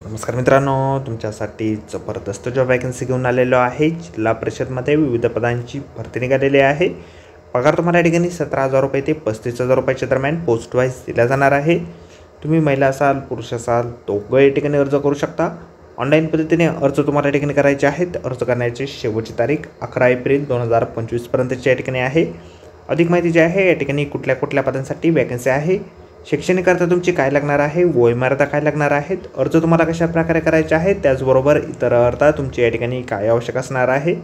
नमस्कार मित्रांनो, तुमच्यासाठी जबरदस्त जॉब वॅकन्सी घेऊन आलेलो आहे। जिल्हा परिषदमध्ये विविध पदांची भरती निघालेली आहे। पगार तुम्हाला या ठिकाणी 17,000 रुपये ते 35,000 रुपयाच्या दरम्यान पोस्ट वाईज दिला जाणार आहे। तुम्ही महिला असाल पुरुष असाल दोघं या ठिकाणी अर्ज करू शकता। ऑनलाईन पद्धतीने अर्ज तुम्हाला या ठिकाणी करायचे आहेत। अर्ज करण्याची शेवटची तारीख 11 एप्रिल 2025 पर्यंतची या ठिकाणी आहे। अधिक माहिती जी आहे या ठिकाणी कुठल्या पदांसाठी वॅकन्सी आहे, शैक्षणिक अर्थ तुमची काय लागणार आहे, वयोमर्यादा काय लागणार आहेत, अर्ज तुम्हाला कशा प्रकारे करायचे आहेत, त्याचबरोबर इतर अर्थ तुमची या ठिकाणी काय आवश्यक असणार आहे,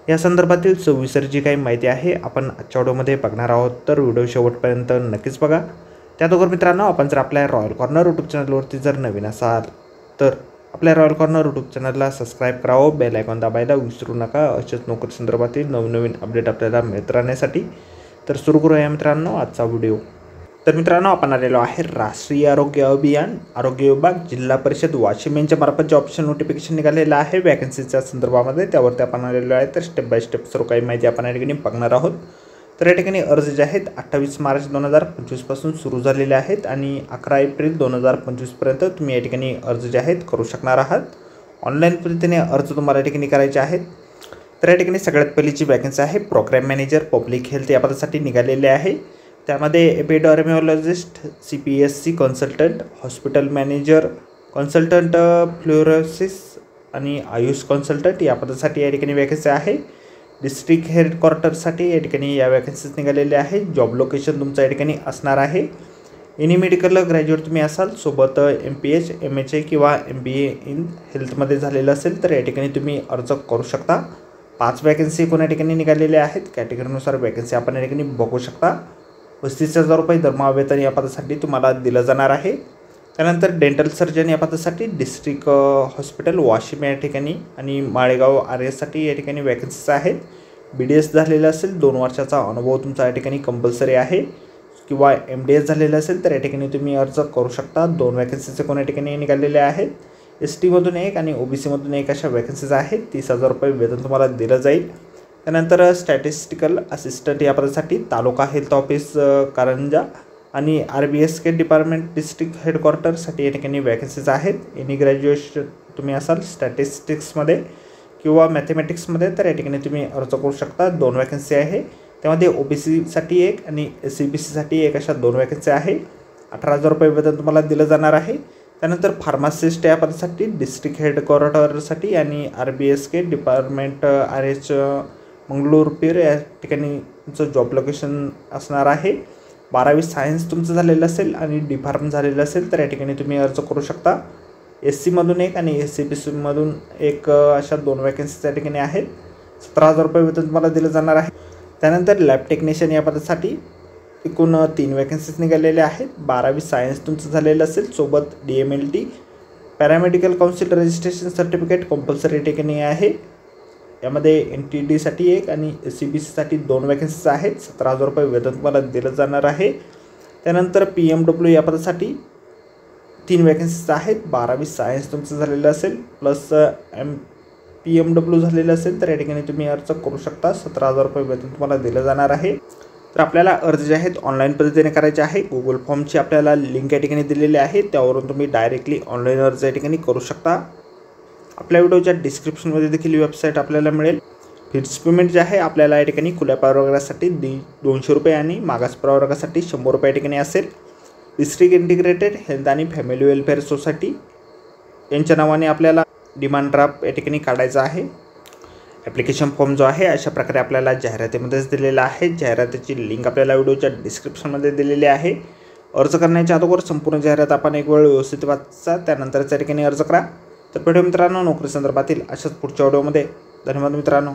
या संदर्भातील सविस्तर जी काही माहिती आहे आपण आजच्या व्हिडिओमध्ये बघणार आहोत। तर व्हिडिओ शेवटपर्यंत नक्कीच बघा। त्याचबरोबर मित्रांनो, आपण जर आपल्या रॉयल कॉर्नर यूट्यूब चॅनलवरती जर नवीन असाल तर आपल्या रॉयल कॉर्नर यूट्यूब चॅनलला सबस्क्राईब करावं, बेल आयकॉन दाबायला विसरू नका। अशाच नोकरी संदर्भातील नवनवीन अपडेट आपल्याला मिळत राहण्यासाठी। तर सुरू करूया मित्रांनो आजचा व्हिडिओ। तर मित्रांनो, आपण आलेलो आहे राष्ट्रीय आरोग्य अभियान आरोग्य विभाग जिल्हा परिषद वाशिम यांच्या मार्फत जे ऑप्शन नोटिफिकेशन निघालेलं आहे वॅकन्सीच्या संदर्भामध्ये, त्यावरती आपण आलेलो आहे। तर स्टेप बाय स्टेप सर्व काही माहिती आपण या ठिकाणी बघणार आहोत। तर या ठिकाणी अर्ज जे आहेत 28 मार्च 2025 पासून सुरू झालेले आहेत आणि 11 एप्रिल 2025 पर्यंत तुम्ही या ठिकाणी अर्ज जे आहेत करू शकणार आहात। ऑनलाईन पद्धतीने अर्ज तुम्हाला या ठिकाणी करायचे आहेत। तर या ठिकाणी सगळ्यात पहिलीची वॅकन्सी आहे प्रोग्राम मॅनेजर पब्लिक हेल्थ या पदासाठी निघालेले आहे। त्यामध्ये एपिडेमिओलॉजिस्ट, CPSC consultant, hospital manager, consultant fluorosis आणि आयुष कन्सल्टंट या पदासाठी या ठिकाणी वॅकन्सी आहे। डिस्ट्रिक्ट हेडक्वार्टरसाठी या ठिकाणी या वॅकन्सीज निघालेल्या आहेत। जॉब लोकेशन तुमचं या ठिकाणी असणार आहे। एनी मेडिकल ग्रॅज्युएट तुम्ही असाल, सोबत MPH, MHA किंवा MBA इन हेल्थमध्ये झालेलं असेल तर या ठिकाणी तुम्ही अर्ज करू शकता। 5 वॅकन्सी कोणत्या ठिकाणी निघालेल्या आहेत, कॅटेगरीनुसार वॅकन्सी आपण या ठिकाणी बघू शकता। 35,000 रुपये दरमहा वेतन या पदासाठी तुम्हाला दिलं जाणार आहे। त्यानंतर डेंटल सर्जन या पदासाठी डिस्ट्रिक्ट हॉस्पिटल वाशिम या ठिकाणी आणि माळेगाव RS या ठिकाणी वॅकन्सीज आहेत। BDS झालेलं असेल, 2 वर्षाचा अनुभव तुमचा या ठिकाणी कंपल्सरी आहे, किंवा MDS झालेलं असेल तर या ठिकाणी तुम्ही अर्ज करू शकता। 2 वॅकन्सीचे कोणत्या ठिकाणी निघालेले आहेत। ST मधून 1 आणि OBC मधून 1 अशा वॅकन्सीज आहेत। 30,000 रुपये वेतन तुम्हाला दिलं जाईल। त्यानंतर स्टॅटिस्टिकल असिस्टंट या पदासाठी तालुका हेल्थ ऑफिस कारंजा आणि RBSK डिपार्टमेंट डिस्ट्रिक्ट हेडक्वार्टरसाठी या ठिकाणी वॅकन्सीज आहेत। एनी ग्रॅज्युएशन तुम्ही असाल स्टॅटिस्टिक्समध्ये किंवा मॅथमॅटिक्समध्ये तर या ठिकाणी तुम्ही अर्ज करू शकता। 2 वॅकन्सी आहे, त्यामध्ये OBCसाठी 1 आणि SCBCसाठी 1 अशा 2 वॅकन्सी आहे। 18,000 रुपये वेतन तुम्हाला दिलं जाणार आहे। त्यानंतर फार्मासिस्ट या पदासाठी डिस्ट्रिक्ट हेडक्वार्टरसाठी आणि RBSK डिपार्टमेंट RH मंगळूरपीर या ठिकाणी तुमचं जॉब लोकेशन असणार आहे। 12वी सायन्स तुमचं झालेलं असेल आणि D.Pharm झालेलं असेल तर या ठिकाणी तुम्ही अर्ज करू शकता। SC मधून 1 आणि SCBC मधून 1 अशा 2 वॅकन्सीज या ठिकाणी आहेत। 17,000 रुपये वेतन तुम्हाला दिलं जाणार आहे। त्यानंतर लॅब टेक्निशियन या पदासाठी एकूण 3 वॅकन्सीज निघालेल्या आहेत। 12वी सायन्स तुमचं झालेलं असेल, सोबत DMLT paramedical council registration certificate compulsory या ठिकाणी आहे। यामध्ये NTD साठी 1 आणि CBCसाठी 2 वॅकन्सीज आहेत। 17,000 रुपये वेतन तुम्हाला दिलं जाणार आहे। त्यानंतर PMW या पदासाठी 3 वॅकन्सीज आहेत। 12वी सायन्स तुमचं झालेलं असेल प्लस PMW झालेलं असेल तर या ठिकाणी तुम्ही अर्ज करू शकता। 17,000 रुपये वेतन तुम्हाला दिलं जाणार आहे। तर आपल्याला अर्ज जे आहेत ऑनलाईन पद्धतीने करायचे आहे। गुगल फॉर्मची आपल्याला लिंक या ठिकाणी दिलेली आहे, त्यावरून तुम्ही डायरेक्टली ऑनलाईन अर्ज या ठिकाणी करू शकता। आपल्या व्हिडिओच्या डिस्क्रिप्शनमध्ये देखील वेबसाईट आपल्याला मिळेल। फीस पेमेंट जे आहे आपल्याला या ठिकाणी खुल्या प्रवर्गासाठी 200 रुपये आणि मागास प्रवर्गासाठी 100 रुपये या ठिकाणी असेल। डिस्ट्रिक्ट इंटिग्रेटेड हेल्थ आणि फॅमिली वेलफेअर सोसायटी यांच्या नावाने आपल्याला डिमांड ड्राफ्ट या ठिकाणी काढायचा आहे। ॲप्लिकेशन फॉर्म जो आहे अशा प्रकारे आपल्याला जाहिरातीमध्येच दिलेला आहे। जाहिरातीची लिंक आपल्याला व्हिडिओच्या डिस्क्रिप्शनमध्ये दिलेली आहे। अर्ज करण्याच्या अगोदर संपूर्ण जाहिरात आपण एक वेळ व्यवस्थित वाचा, त्यानंतरच या ठिकाणी अर्ज करा। तर भेटू मित्रांनो नोकरी संदर्भातील अशाच पुढच्या व्हिडिओमध्ये। धन्यवाद मित्रांनो।